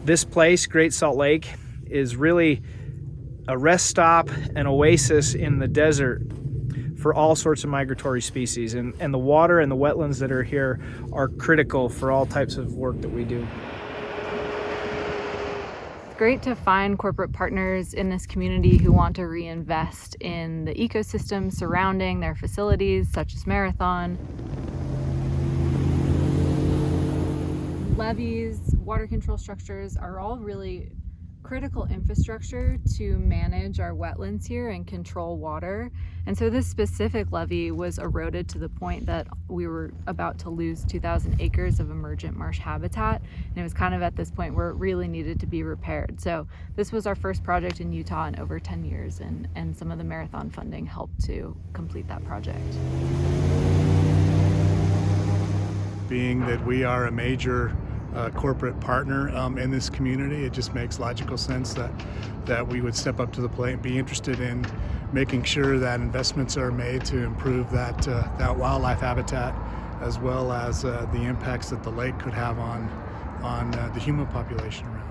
This place, Great Salt Lake, is really a rest stop, an oasis in the desert for all sorts of migratory species. And the water and the wetlands that are here are critical for all types of work that we do. Great to find corporate partners in this community who want to reinvest in the ecosystem surrounding their facilities, such as Marathon. Levees, water control structures are all really critical infrastructure to manage our wetlands here and control water. And so this specific levee was eroded to the point that we were about to lose 2,000 acres of emergent marsh habitat. And it was kind of at this point where it really needed to be repaired. So this was our first project in Utah in over 10 years, and some of the Marathon funding helped to complete that project. Being that we are a major corporate partner in this community, it just makes logical sense that we would step up to the plate and be interested in making sure that investments are made to improve that wildlife habitat, as well as the impacts that the lake could have on the human population around.